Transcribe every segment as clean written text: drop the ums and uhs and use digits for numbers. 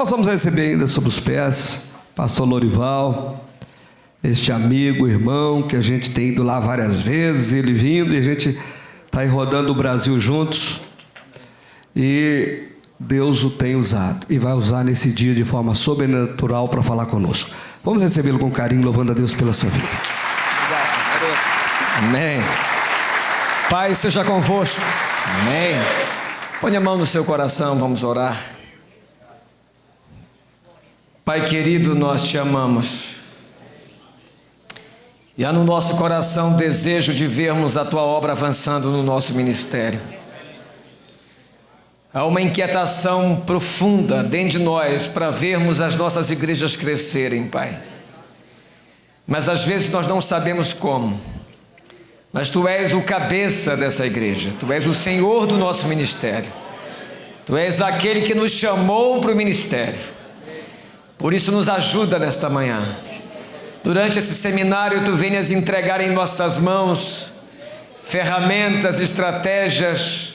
Nós vamos receber ainda sob os pés pastor Lorival, este amigo, irmão, que a gente tem ido lá várias vezes, ele vindo, e a gente está aí rodando o Brasil juntos, e Deus o tem usado, e vai usar nesse dia de forma sobrenatural para falar conosco. Vamos recebê-lo com carinho, louvando a Deus pela sua vida. Amém. Pai, seja convosco. Amém. Põe a mão no seu coração, vamos orar. Pai querido, nós te amamos. E há no nosso coração o desejo de vermos a tua obra avançando no nosso ministério. Há uma inquietação profunda dentro de nós para vermos as nossas igrejas crescerem, Pai. Mas às vezes nós não sabemos como. Mas Tu és o cabeça dessa igreja. Tu és o Senhor do nosso ministério. Tu és aquele que nos chamou para o ministério. Por isso nos ajuda nesta manhã. Durante esse seminário Tu venhas entregar em nossas mãos ferramentas, estratégias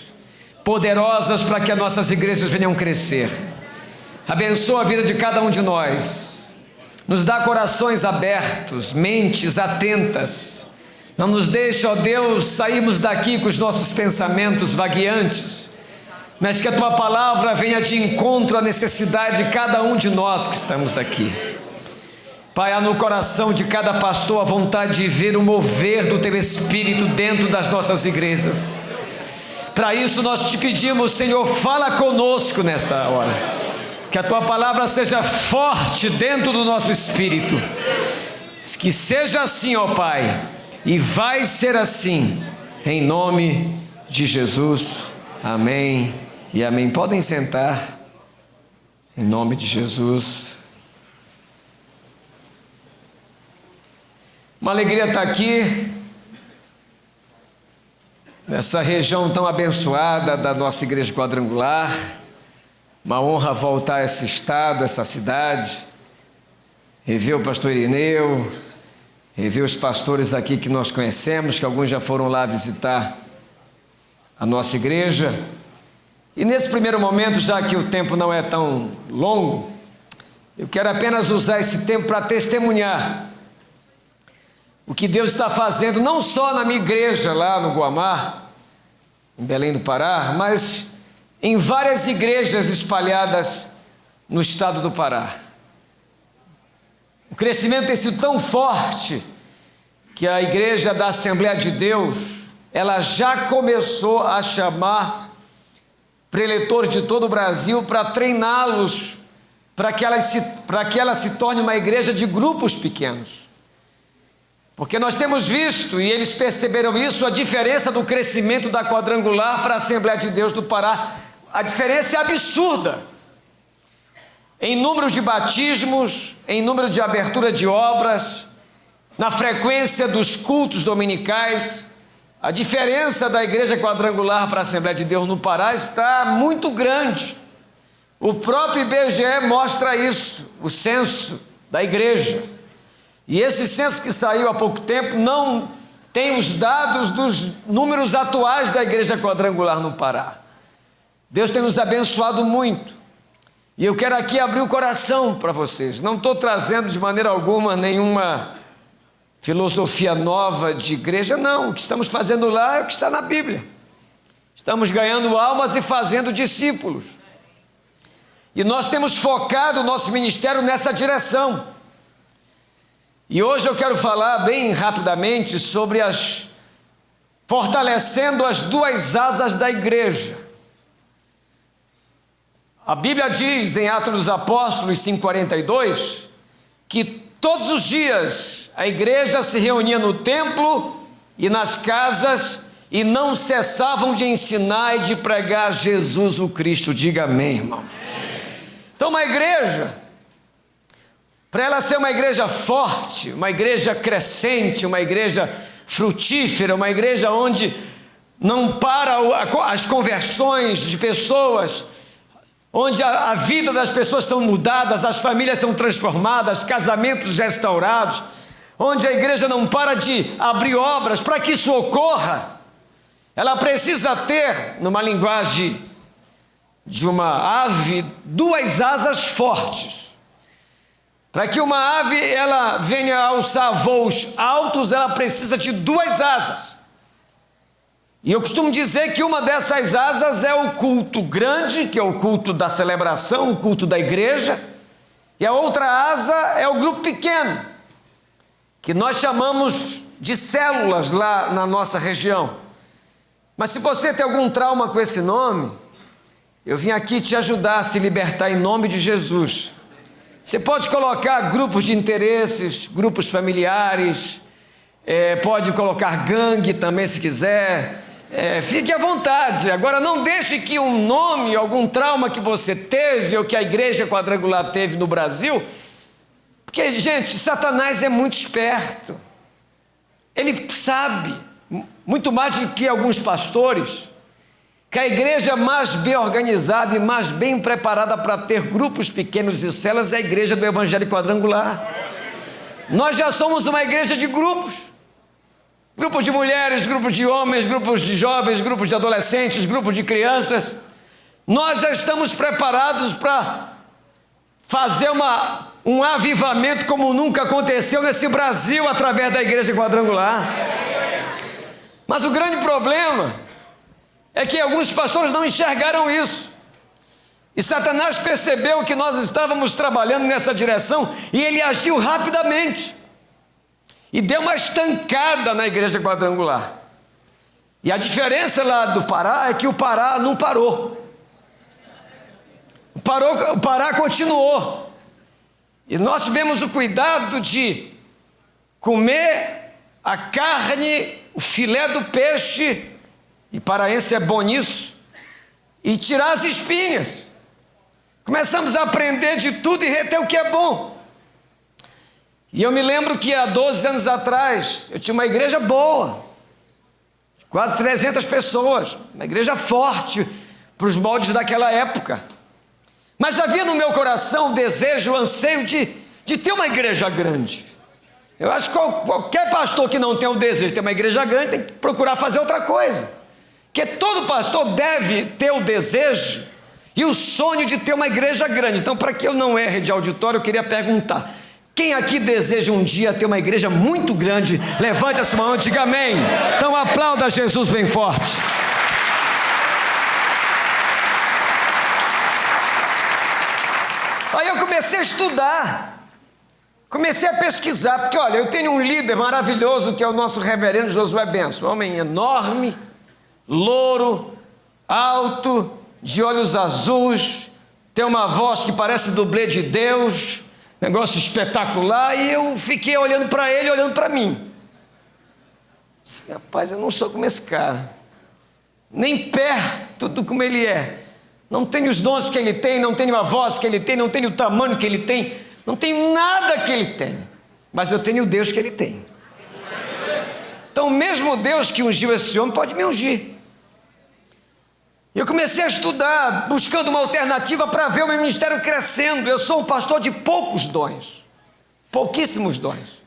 poderosas para que as nossas igrejas venham crescer. Abençoa a vida de cada um de nós. Nos dá corações abertos, mentes atentas. Não nos deixe, ó Deus, sairmos daqui com os nossos pensamentos vagueantes, mas que a Tua palavra venha de encontro à necessidade de cada um de nós que estamos aqui. Pai, há no coração de cada pastor a vontade de ver o mover do Teu Espírito dentro das nossas igrejas. Para isso nós te pedimos, Senhor, fala conosco nesta hora. Que a Tua palavra seja forte dentro do nosso espírito. Que seja assim, ó Pai, e vai ser assim, em nome de Jesus. Amém e amém. Podem sentar, em nome de Jesus. Uma alegria estar aqui, nessa região tão abençoada da nossa igreja quadrangular. Uma honra voltar a esse estado, a essa cidade, rever o pastor Irineu, rever os pastores aqui que nós conhecemos, que alguns já foram lá visitar a nossa igreja. E nesse primeiro momento, já que o tempo não é tão longo, eu quero apenas usar esse tempo para testemunhar o que Deus está fazendo, não só na minha igreja lá no Guamá, em Belém do Pará, mas em várias igrejas espalhadas no estado do Pará. O crescimento tem sido tão forte que a igreja da Assembleia de Deus, ela já começou a chamar preletores de todo o Brasil para treiná-los, para que ela se torne uma igreja de grupos pequenos. Porque nós temos visto, e eles perceberam isso, a diferença do crescimento da quadrangular para a Assembleia de Deus do Pará. A diferença é absurda. Em número de batismos, em número de abertura de obras, na frequência dos cultos dominicais, a diferença da igreja quadrangular para a Assembleia de Deus no Pará está muito grande. O próprio IBGE mostra isso, o censo da igreja. E esse censo que saiu há pouco tempo não tem os dados dos números atuais da igreja quadrangular no Pará. Deus tem nos abençoado muito. E eu quero aqui abrir o coração para vocês. Não estou trazendo de maneira alguma nenhuma filosofia nova de igreja, não. O que estamos fazendo lá é o que está na Bíblia. Estamos ganhando almas e fazendo discípulos. E nós temos focado o nosso ministério nessa direção. E hoje eu quero falar bem rapidamente sobre fortalecendo as duas asas da igreja. A Bíblia diz em Atos dos Apóstolos 5,42 que todos os dias a igreja se reunia no templo e nas casas e não cessavam de ensinar e de pregar Jesus o Cristo. Diga amém, irmãos. Então uma igreja, para ela ser uma igreja forte, uma igreja crescente, uma igreja frutífera, uma igreja onde não para as conversões de pessoas, onde a vida das pessoas são mudadas, as famílias são transformadas, casamentos restaurados, onde a igreja não para de abrir obras. Para que isso ocorra, ela precisa ter, numa linguagem de uma ave 2 asas fortes. Para que uma ave ela venha a alçar voos altos, ela precisa de 2 asas. E eu costumo dizer que uma dessas asas é o culto grande, que é o culto da celebração, o culto da igreja, e a outra asa é o grupo pequeno, que nós chamamos de células lá na nossa região. Mas se você tem algum trauma com esse nome, eu vim aqui te ajudar a se libertar em nome de Jesus. Você pode colocar grupos de interesses, grupos familiares, pode colocar gangue também se quiser, fique à vontade. Agora não deixe que um nome, algum trauma que você teve ou que a igreja quadrangular teve no Brasil, porque gente, Satanás é muito esperto, ele sabe muito mais do que alguns pastores, que a igreja mais bem organizada e mais bem preparada para ter grupos pequenos e células é a igreja do Evangelho Quadrangular. Nós já somos uma igreja de grupos. Grupos de mulheres, grupos de homens, grupos de jovens, grupos de adolescentes, grupos de crianças. Nós já estamos preparados para fazer um avivamento como nunca aconteceu nesse Brasil através da igreja quadrangular. Mas o grande problema é que alguns pastores não enxergaram isso. E Satanás percebeu que nós estávamos trabalhando nessa direção e ele agiu rapidamente. E deu uma estancada na igreja quadrangular. E a diferença lá do Pará é que o Pará não parou. O Pará continuou. E nós tivemos o cuidado de comer a carne, o filé do peixe, e paraense é bom nisso, e tirar as espinhas. Começamos a aprender de tudo e reter o que é bom. E eu me lembro que há 12 anos atrás, eu tinha uma igreja boa, quase 300 pessoas, uma igreja forte para os moldes daquela época. Mas havia no meu coração o desejo, o anseio de ter uma igreja grande. Eu acho que qualquer pastor que não tem o desejo de ter uma igreja grande tem que procurar fazer outra coisa. Porque todo pastor deve ter o desejo e o sonho de ter uma igreja grande. Então, para que eu não erre de auditório, eu queria perguntar: quem aqui deseja um dia ter uma igreja muito grande? Levante a sua mão e diga amém. Então aplauda Jesus bem forte. Aí eu comecei a estudar, comecei a pesquisar, porque olha, eu tenho um líder maravilhoso que é o nosso reverendo Josué Benço, um homem enorme, louro, alto, de olhos azuis, tem uma voz que parece dublê de Deus, negócio espetacular, e eu fiquei olhando para ele, olhando para mim. Disse, rapaz, eu não sou como esse cara, nem perto do como ele é. Não tenho os dons que ele tem, não tenho a voz que ele tem, não tenho o tamanho que ele tem, não tenho nada que ele tem, mas eu tenho o Deus que ele tem. Então, mesmo Deus que ungiu esse homem pode me ungir. Eu comecei a estudar, buscando uma alternativa para ver o meu ministério crescendo. Eu sou um pastor de poucos dons, pouquíssimos dons.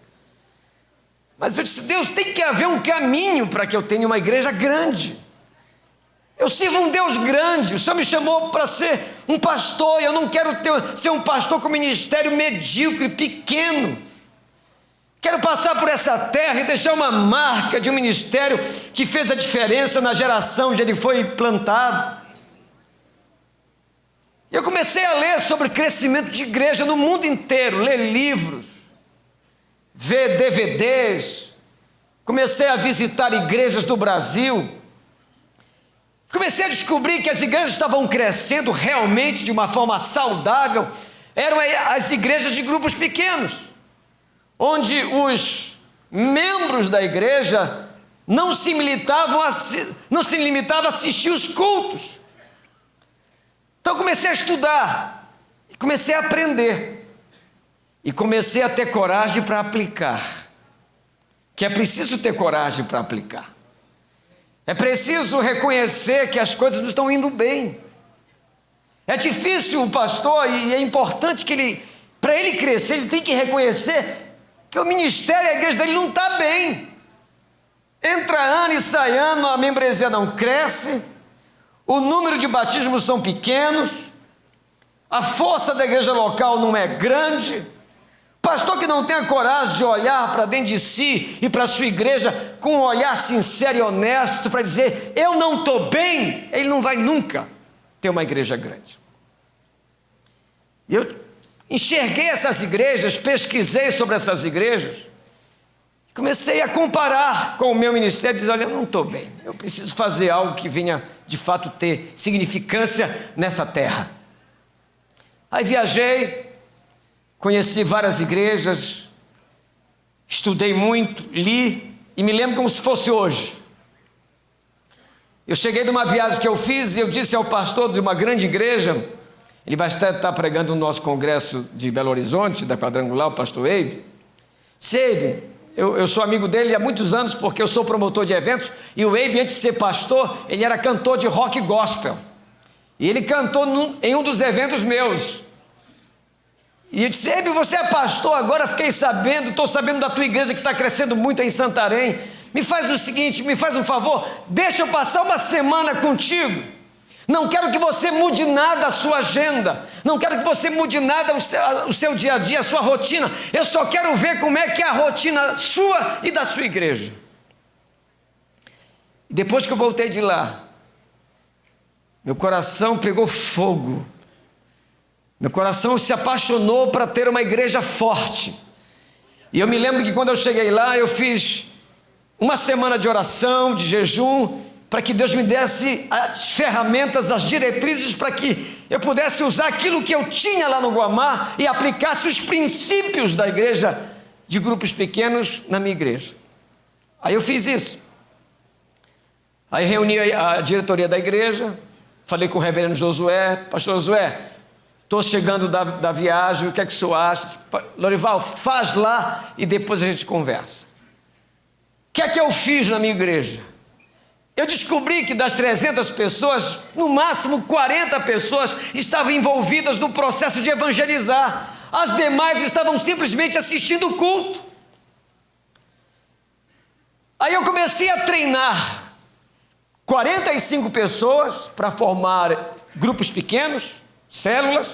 Mas eu disse, Deus, tem que haver um caminho para que eu tenha uma igreja grande. Eu sirvo um Deus grande, o Senhor me chamou para ser um pastor, e eu não quero ser um pastor com ministério medíocre, pequeno. Quero passar por essa terra e deixar uma marca de um ministério que fez a diferença na geração onde ele foi plantado. Eu comecei a ler sobre crescimento de igreja no mundo inteiro, ler livros, ver DVDs, comecei a visitar igrejas do Brasil, comecei a descobrir que as igrejas estavam crescendo realmente de uma forma saudável, eram as igrejas de grupos pequenos, onde os membros da igreja não se limitavam a assistir os cultos. Então comecei a estudar, e comecei a aprender, e comecei a ter coragem para aplicar, que é preciso ter coragem para aplicar. É preciso reconhecer que as coisas não estão indo bem. É difícil o pastor, e é importante que para ele crescer, ele tem que reconhecer que o ministério e a igreja dele não está bem. Entra ano e sai ano, a membresia não cresce, o número de batismos são pequenos, a força da igreja local não é grande. Pastor que não tem a coragem de olhar para dentro de si e para a sua igreja com um olhar sincero e honesto para dizer, eu não estou bem, ele não vai nunca ter uma igreja grande. Eu enxerguei essas igrejas, pesquisei sobre essas igrejas, comecei a comparar com o meu ministério, dizer, olha, eu não estou bem, eu preciso fazer algo que venha de fato ter significância nessa terra. Aí viajei, conheci várias igrejas, estudei muito, li, e me lembro como se fosse hoje. Eu cheguei de uma viagem que eu fiz e eu disse ao pastor de uma grande igreja, ele vai estar pregando no nosso congresso de Belo Horizonte, da Quadrangular, o pastor Eibe. Eibe, eu sou amigo dele há muitos anos porque eu sou promotor de eventos, e o Eibe, antes de ser pastor, ele era cantor de rock gospel. E ele cantou em um dos eventos meus. E eu disse, Eibe, você é pastor agora? Fiquei sabendo, estou sabendo da tua igreja que está crescendo muito em Santarém. Me faz o seguinte, me faz um favor, deixa eu passar uma semana contigo. Não quero que você mude nada a sua agenda, não quero que você mude nada o seu dia a dia, a sua rotina. Eu só quero ver como é que é a rotina sua e da sua igreja. E depois que eu voltei de lá, meu coração pegou fogo. Meu coração se apaixonou para ter uma igreja forte. E eu me lembro que quando eu cheguei lá, eu fiz uma semana de oração, de jejum, para que Deus me desse as ferramentas, as diretrizes, para que eu pudesse usar aquilo que eu tinha lá no Guamá e aplicasse os princípios da igreja de grupos pequenos na minha igreja. Aí eu fiz isso. Aí reuni a diretoria da igreja, falei com o reverendo Josué, pastor Josué, estou chegando da viagem, o que é que o senhor acha? Lorival, faz lá e depois a gente conversa. O que é que eu fiz na minha igreja? Eu descobri que das 300 pessoas, no máximo 40 pessoas estavam envolvidas no processo de evangelizar. As demais estavam simplesmente assistindo o culto. Aí eu comecei a treinar 45 pessoas para formar grupos pequenos, células,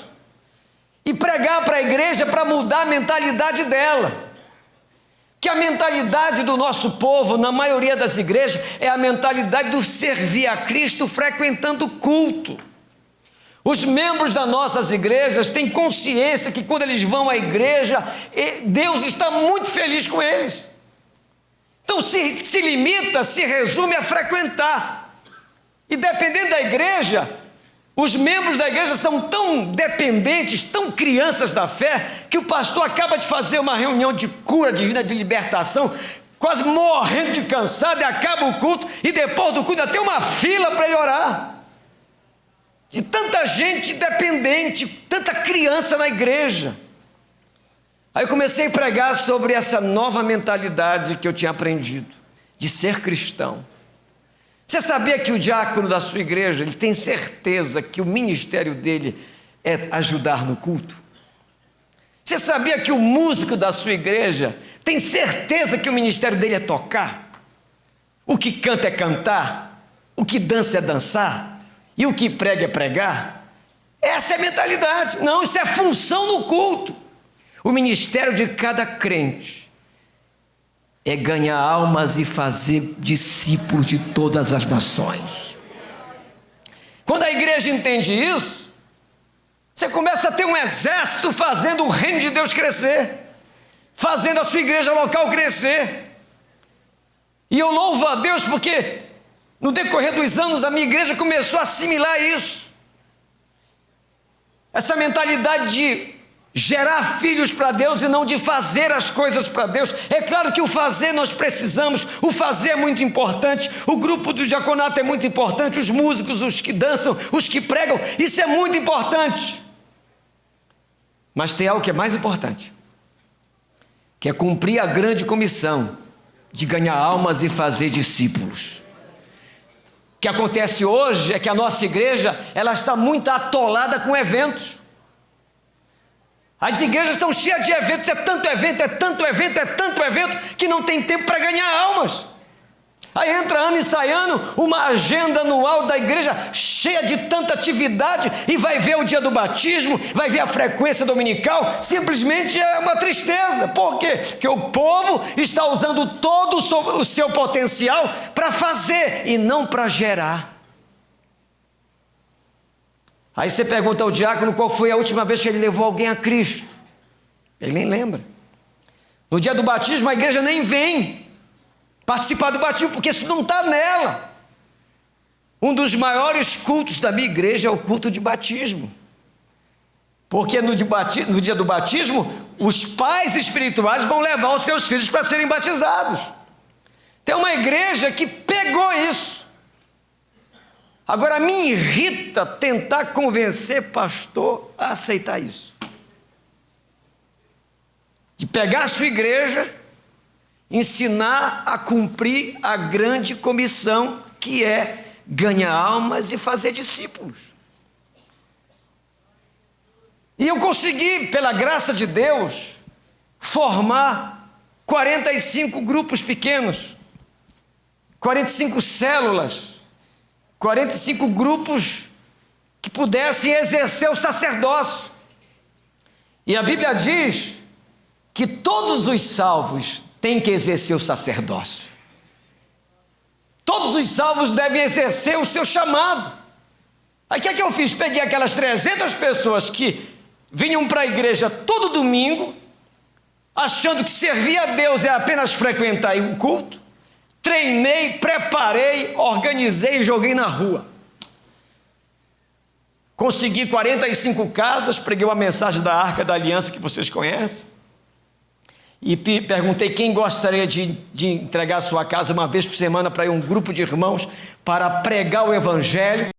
e pregar para a igreja para mudar a mentalidade dela. Que a mentalidade do nosso povo, na maioria das igrejas, é a mentalidade do servir a Cristo frequentando o culto. Os membros das nossas igrejas têm consciência que quando eles vão à igreja, Deus está muito feliz com eles. Então se limita, se resume a frequentar. E dependendo da igreja, os membros da igreja são tão dependentes, tão crianças da fé, que o pastor acaba de fazer uma reunião de cura divina, de libertação, quase morrendo de cansado, e acaba o culto, e depois do culto até uma fila para ele orar. De tanta gente dependente, tanta criança na igreja. Aí eu comecei a pregar sobre essa nova mentalidade que eu tinha aprendido, de ser cristão. Você sabia que o diácono da sua igreja, ele tem certeza que o ministério dele é ajudar no culto? Você sabia que o músico da sua igreja tem certeza que o ministério dele é tocar? O que canta é cantar, o que dança é dançar, e o que prega é pregar? Essa é a mentalidade. Não, isso é função no culto. O ministério de cada crente é ganhar almas e fazer discípulos de todas as nações. Quando a igreja entende isso, você começa a ter um exército fazendo o reino de Deus crescer, fazendo a sua igreja local crescer. E eu louvo a Deus porque no decorrer dos anos a minha igreja começou a assimilar isso. Essa mentalidade de gerar filhos para Deus e não de fazer as coisas para Deus. É claro que o fazer nós precisamos, o fazer é muito importante, o grupo do diaconato é muito importante, os músicos, os que dançam, os que pregam, isso é muito importante. Mas tem algo que é mais importante, que é cumprir a grande comissão de ganhar almas e fazer discípulos. O que acontece hoje é que a nossa igreja, ela está muito atolada com eventos. As igrejas estão cheias de eventos, é tanto evento, é tanto evento, é tanto evento, que não tem tempo para ganhar almas. Aí entra ano e sai ano, uma agenda anual da igreja cheia de tanta atividade, e vai ver o dia do batismo, vai ver a frequência dominical, simplesmente é uma tristeza. Por quê? Porque o povo está usando todo o seu potencial para fazer e não para gerar. Aí você pergunta ao diácono qual foi a última vez que ele levou alguém a Cristo. Ele nem lembra. No dia do batismo a igreja nem vem participar do batismo, porque isso não está nela. Um dos maiores cultos da minha igreja é o culto de batismo. Porque no dia do batismo, os pais espirituais vão levar os seus filhos para serem batizados. Tem uma igreja que pegou isso. Agora me irrita tentar convencer pastor a aceitar isso. De pegar a sua igreja, ensinar a cumprir a grande comissão, que é ganhar almas e fazer discípulos. E eu consegui, pela graça de Deus, formar 45 grupos pequenos, 45 células, 45 grupos que pudessem exercer o sacerdócio. E a Bíblia diz que todos os salvos têm que exercer o sacerdócio. Todos os salvos devem exercer o seu chamado. Aí o que é que eu fiz? Peguei aquelas 300 pessoas que vinham para a igreja todo domingo, achando que servir a Deus é apenas frequentar um culto. Treinei, preparei, organizei e joguei na rua. Consegui 45 casas, preguei uma mensagem da Arca da Aliança que vocês conhecem. E perguntei quem gostaria de entregar sua casa uma vez por semana para ir um grupo de irmãos para pregar o Evangelho.